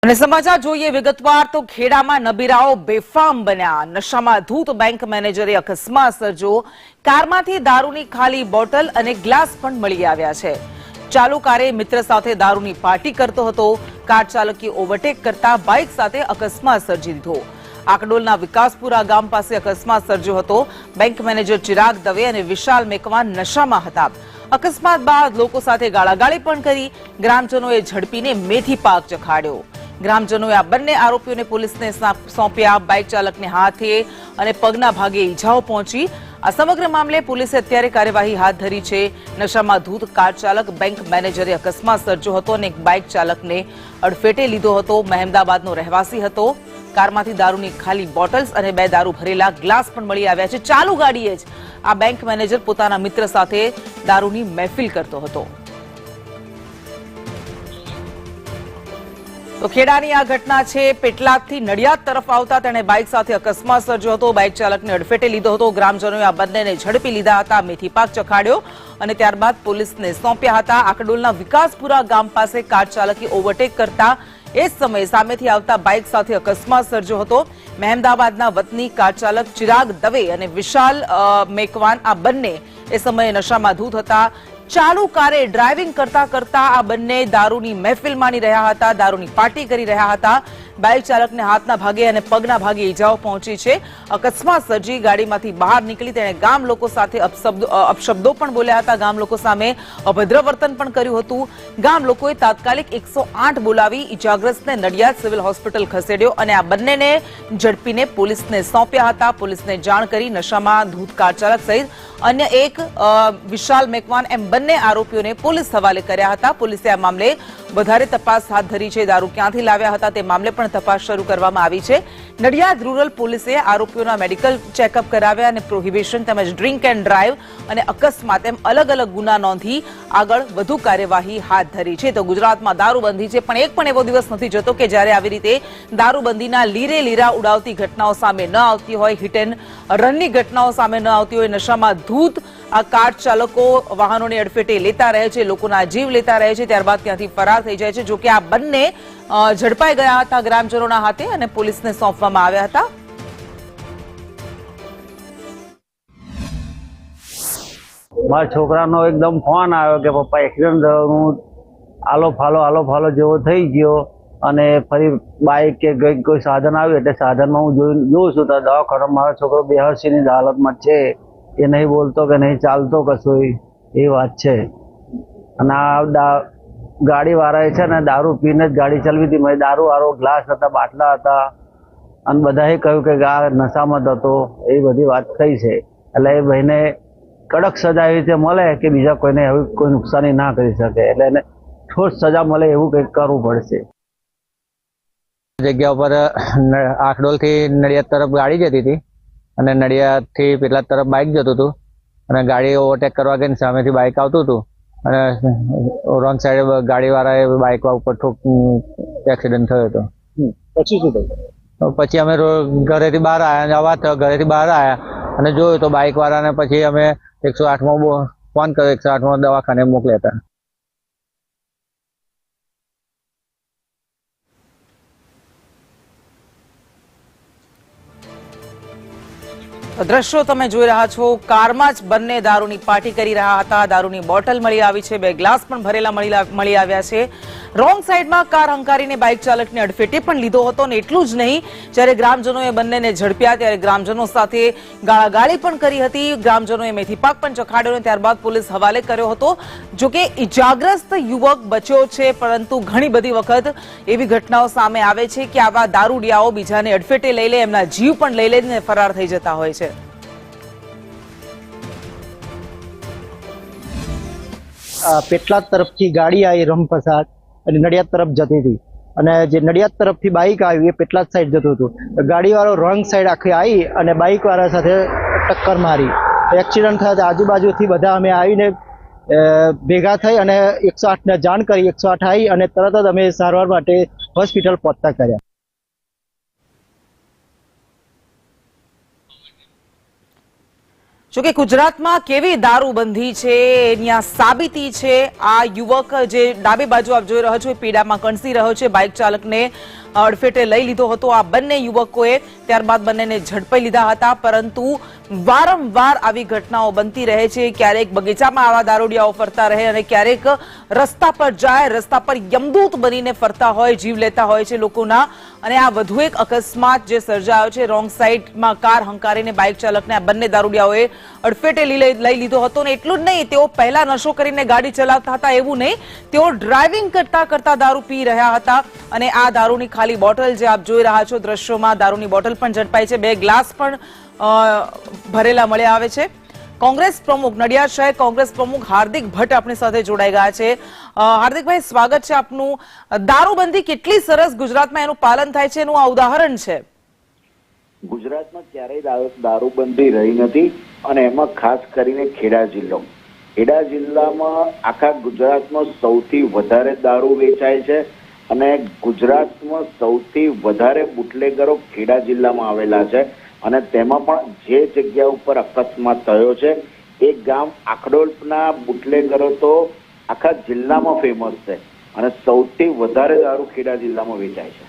અને સમાચાર જોઈએ વિગતવાર તો ખેડામાં નબીરાઓ બેફામ બન્યા। નશામાં ધૂત બેંક મેનેજરે અકસ્માત સર્જો। કારમાંથી દારૂની ખાલી બોટલ અને ગ્લાસ પણ મળી આવ્યા છે। ચાલુ કારે મિત્ર સાથે દારૂની પાર્ટી કરતો હતો। કાર ચાલકે ઓવરટેક કરતા બાઇક સાથે અકસ્માત સર્જી દીધો। આકડોલના વિકાસપુરા ગામ પાસે અકસ્માત સર્જ્યો હતો। બેંક મેનેજર ચિરાગ દવે અને વિશાલ મેકવાન નશામાં હતા। અકસ્માત બાદ લોકો સાથે ગાળાગાળી પણ કરી। ગ્રામજનોએ ઝડપીને મેથી પાક ચખાડ્યો। ગ્રામજનોએ આ બંને આરોપીઓને પોલીસને સોંપ્યા। બાઇક ચાલકને હાથે અને પગના ભાગે ઈજાઓ પહોંચી। આ સમગ્ર મામલે પોલીસે અત્યારે કાર્યવાહી હાથ ધરી છે। નશામાં ધૂત કાર ચાલક બેંક મેનેજરે અકસ્માત સર્જ્યો હતો અને એક બાઇક ચાલકને અડફેટે લીધો હતો। મહેમદાબાદનો રહેવાસી હતો। કારમાંથી દારૂની ખાલી બોટલ્સ અને 2 દારૂ ભરેલા ગ્લાસ પણ મળી આવ્યા છે। ચાલુ ગાડીએ જ આ બેંક મેનેજર પોતાના મિત્ર સાથે દારૂની મહેફિલ કરતો હતો। તો ખેડાની આ ઘટના છે। પેટલાદથી નડિયાદ તરફ આવતા તેણે બાઇક સાથે અકસ્માત સર્જ્યો હતો। બાઇક ચાલકને અડફેટે લીધો હતો। ગ્રામજનોએ આ બંનેને ઝડપી લીધા હતા, મેથી પાક ચખાડ્યો અને ત્યારબાદ પોલીસને સોંપ્યા હતા। આકડોલના વિકાસપુરા ગામ પાસે કાર ચાલકે ઓવરટેક કરતા એ જ સમયે સામેથી આવતા બાઇક સાથે અકસ્માત સર્જ્યો હતો। મહેમદાબાદના વતની કાર ચાલક ચિરાગ દવે અને વિશાલ મેકવાન આ બંને એ સમયે નશામાં ધૂત હતા। ચાલુ કારે ડ્રાઇવિંગ કરતા કરતા આ બંને દારૂની મહેફિલ માણી રહ્યા હતા, દારૂની પાર્ટી કરી રહ્યા હતા। બાઇક ચાલકને હાથના ભાગે અને પગના ભાગે ઈજાઓ પહોંચી છે। અકસ્માત સર્જી ગાડીમાંથી બહાર નીકળી તેણે ગામ લોકો સાથે અપશબ્દો પણ બોલ્યા હતા। ગામ લોકો સામે અભદ્ર વર્તન પણ કર્યું હતું। ગામ લોકોએ તાત્કાલિક 108 બોલાવી ઈજાગ્રસ્તને નડિયાદ સિવિલ હોસ્પિટલ ખસેડ્યો અને આ બંનેને ઝડપીને પોલીસને સોંપ્યા હતા। પોલીસને જાણ કરી નશામાં ધૂત કાર ચાલક સહિત અન્ય એક વિશાલ મેકવાન એમ બંને આરોપીઓને પોલીસ હવાલે કર્યા હતા। પોલીસે આ મામલે વધારે તપાસ હાથ ધરી છે। દારૂ ક્યાંથી લાવ્યા હતા તે મામલે પણ તપાસ શરૂ કરવામાં આવી છે। નડિયાદ રૂરલ પોલીસે આરોપીઓના મેડિકલ ચેકઅપ કરાવ્યા અને પ્રોહિબિશન તેમજ ડ્રિંક એન્ડ ડ્રાઈવ અને અકસ્માત એમ અલગ અલગ ગુના નોંધી આગળ વધુ કાર્યવાહી હાથ ધરી છે। તો ગુજરાતમાં દારૂબંધી છે પણ એક પણ એવો દિવસ નથી જતો કે જ્યારે આવી રીતે દારૂબંધીના લીરે લીરા ઉડાવતી ઘટનાઓ સામે ન આવતી હોય, હિટ એન્ડ રનની ઘટનાઓ સામે ન આવતી હોય। નશામાં ધૂત આ કાર ચાલકો વાહનોને અડફેટે લેતા રહે છે, લોકોના જીવ લેતા રહે છે, ત્યારબાદ ત્યાંથી ફરાર થઈ જાય છે। જો કે આ બંને ઝડપાઈ ગયા હતા ગ્રામજનોના હાથે અને પોલીસને સોંપવામાં આવ્યા હતા। મારા છોકરાનો એકદમ ફોન આવ્યો કે પપ્પા એક્સિડન્ટ થયું, આલો ફાલો જેવો થઈ ગયો અને ફરી બાઇક કે કોઈ સાધન આવ્યું એટલે સાધનમાં હું જોઉં છું તો દવાખાનામાં મારો છોકરો બેહોશીની હાલતમાં છે। એ નહીં બોલતો કે નહીં ચાલતો કશું, એ વાત છે। અને આ ગાડીવાળાએ છે ને દારૂ પીને જ ગાડી ચલાવી હતી। મેં દારૂ વાળો ગ્લાસ હતા, બાટલા હતા અને બધાએ કહ્યું કે આ નશામાં હતો, એ બધી વાત થઈ છે। એટલે એ ભાઈને કડક સજા એવી રીતે મળે કે બીજા કોઈને એવી કોઈ નુકસાની ના કરી શકે, એટલે એને ઠોસ સજા મળે એવું કંઈક કરવું પડશે। જગ્યા ઉપર આખડોલથી નડિયાદ તરફ ગાડી જતી હતી અને નડિયાદથી પેટલાદ તરફ બાઇક જતું હતું અને ગાડી ઓવરટેક કરવા ગઈ સામેથી બાઇક આવતું હતું અને રોંગ સાઈડ ગાડીવાળાએ બાઇક ઉપર એક્સિડન્ટ થયો હતો। પછી શું થયું? પછી અમે ઘરેથી બહાર આવ્યા, અવાજ થયો, ઘરેથી બહાર આવ્યા અને જોયું તો બાઇક વાળાને પછી અમે 108માં ફોન કર્યો, 108માં દવાખાને મોકલ્યા હતા। દ્રશ્યો તમે જોઈ રહ્યા છો। કારમાં જ બંને દારૂની પાર્ટી કરી રહ્યા હતા। દારૂની બોટલ મળી આવી છે, 2 ગ્લાસ પણ ભરેલા મળી આવ્યા છે। રોંગ સાઈડમાં કાર હંકારીને બાઇક ચાલકને અડફેટે પણ લીધો હતો અને એટલું જ નહીં, જ્યારે ગ્રામજનોએ બંનેને ઝડપ્યા ત્યારે ગ્રામજનો સાથે ગાળાગાળી પણ કરી હતી। ગ્રામજનોએ મેથી પાક પણ ચખાડ્યો અને ત્યારબાદ પોલીસ હવાલે કર્યો હતો। જોકે ઇજાગ્રસ્ત યુવક બચ્યો છે, પરંતુ ઘણી બધી વખત એવી ઘટનાઓ સામે આવે છે કે આવા દારૂડિયાઓ બીજાને અડફેટે લઈ લે, એમના જીવ પણ લઈ લે ને ફરાર થઈ જતા હોય છે। પેટલાદ તરફથી ગાડી આવી રમપસાદ અને નડિયાદ તરફ જતી હતી અને જે નડિયાદ તરફથી બાઇક આવ્યું એ પેટલાદ સાઈડ જતું હતું। ગાડીવાળો રોંગ સાઈડ આખી આવી અને બાઇકવાળા સાથે ટક્કર મારી, એક્સિડન્ટ થયા। આજુબાજુથી બધા અમે આવીને ભેગા થઈ અને 108ને જાણ કરી। 108 આવી અને તરત જ અમે સારવાર માટે હોસ્પિટલ પહોંચતા કર્યા। જોકે ગુજરાતમાં કેવી દારૂબંધી છે એની આ સાબિતી છે આ યુવક જે ડાબી બાજુ આપ જોઈ રહ્યો છો એ પીડામાં કણસી રહ્યો છે બાઇક ચાલકને અડફેટે લઈ લીધો હતો આ બંને યુવકોએ ત્યારબાદ બંનેને ઝડપાઈ લીધા હતા પરંતુ વારંવાર આવી ઘટનાઓ બનતી રહે છે ક્યારેક બગીચામાં આવા દારૂડિયાઓ ફરતા રહે અને ક્યારેક રસ્તા પર જાય રસ્તા પર યમદૂત બનીને ફરતા હોય જીવ લેતા હોય છે લોકોના અને આ વધુ એક અકસ્માત જે સર્જાયો છે રોંગ સાઈડમાં કાર હંકારીને બાઇક ચાલકને આ બંને દારૂડિયાઓએ અડફેટે લઈ લીધો હતો ને એટલું જ નહીં તેઓ પહેલા નશો કરીને ગાડી ચલાવતા હતા એવું નહીં તેઓ ડ્રાઇવિંગ કરતા કરતા દારૂ પી રહ્યા હતા અને આ દારૂની ખાલી બોટલ જે આપ જોઈ રહ્યા છો દ્રશ્યોમાં દારૂની બોટલ પણ ઝડપાઈ છે 2 ગ્લાસ પણ ભરેલા મળ્યા આવે છે કોંગ્રેસ પ્રમુખ નડિયાદ શહેર કોંગ્રેસ પ્રમુખ હાર્દિક ભટ્ટ આપણી સાથે જોડાઈ ગયા છે હાર્દિકભાઈ સ્વાગત છે આપનું દારૂબંધી કેટલી સરસ ગુજરાતમાં એનું પાલન થાય છે એનું આ ઉદાહરણ છે ગુજરાતમાં ક્યારેય દારૂબંધી રહી નથી અને એમાં ખાસ કરીને ખેડા જિલ્લામાં આખા ગુજરાતમાં સૌથી વધારે દારૂ વેચાય છે અને ગુજરાતમાં સૌથી વધારે બુટલેગરો ખેડા જિલ્લામાં આવેલા છે અને તેમાં પણ જે જગ્યા ઉપર અકસ્માત થયો છે એ ગામ આખડોલના બુટલેગરો તો આખા જિલ્લામાં ફેમસ છે અને સૌથી વધારે દારૂ ખેડા જિલ્લામાં વેચાય છે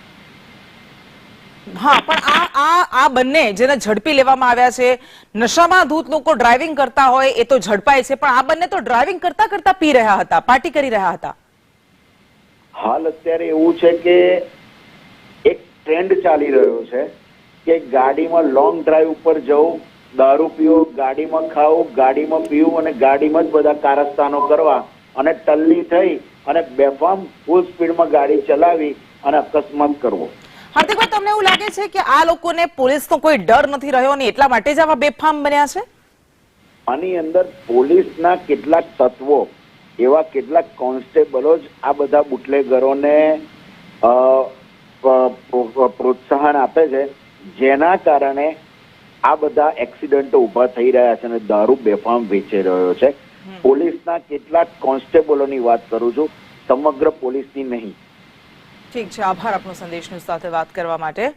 હા પણ આ બંને જેને ઝડપી લેવામાં આવ્યા છે નશામાં ધૂત લોકો ડ્રાઇવિંગ કરતા હોય એ તો ઝડપાય છે પણ આ બંને તો ડ્રાઇવિંગ કરતા કરતા પી રહ્યા હતા પાર્ટી કરી રહ્યા હતા હાલ અત્યારે એવું છે કે એક ટ્રેન્ડ ચાલી રહ્યો છે કે ગાડીમાં લોંગ ડ્રાઈવ ઉપર જવું દારૂ પીવું ગાડીમાં ખાવું ગાડીમાં પીવું અને ગાડીમાં જ બધા કારસ્તાનો કરવા અને ટલ્લી થઈ અને બેફામ ફૂલ સ્પીડમાં ગાડી ચલાવી અને અકસ્માત કરવો હાર્દિકભાઈ તમને એવું લાગે છે કે આ લોકોને પોલીસનો કોઈ ડર નથી રહ્યો અને એટલા માટે જ આવા બેફામ બન્યા છે આની અંદર પોલીસના કેટલાક તત્વો એવા કેટલાક કોન્સ્ટેબલો જ આ બધા બુટલેગરોને પ્રોત્સાહન આપે છે જેના કારણે આ બધા એક્સિડન્ટો ઉભા થઈ રહ્યા છે અને દારૂ બેફામ વેચાઈ રહ્યો છે પોલીસના કેટલાક કોન્સ્ટેબલોની વાત કરું છું સમગ્ર પોલીસની નહીં ઠીક છે આભાર આપનો સંદેશની સાથે વાત કરવા માટે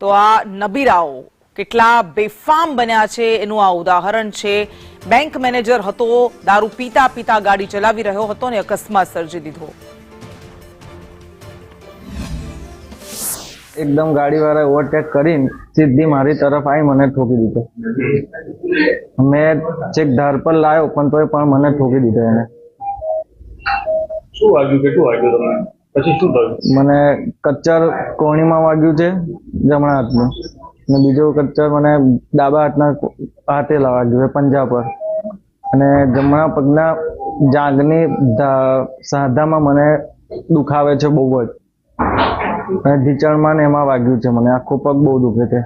તો આ નબીરાઓ કેટલા બેફામ બન્યા છે એનું આ ઉદાહરણ છે બેંક મેનેજર હતો દારૂ પીતા પીતા ગાડી ચલાવી રહ્યો હતો અને અકસ્માત સર્જી દીધો એકદમ ગાડીવાળા ઓવરટેક કરીને સીધી મારી તરફ આવી મને ઠોકી દીધો મેં ચેક ધાર પર લાવ્યો પણ તોય પણ મને ઠોકી દીધો એને શું વાગ્યું કેટલું વાગ્યું તમને પછી શું થયું મને કચ્ચર કોણીમાં વાગ્યું છે જમણા હાથનું અને બીજો કચ્ચર મને ડાબા હાથે વાગ્યું છે પંજા પર અને જમણા પગના જાંઘની સાંધામાં મને દુખાવે છે બહુ જ અને ઢીચણમાં ને એમાં વાગ્યું છે મને આખો પગ બહુ દુખે છે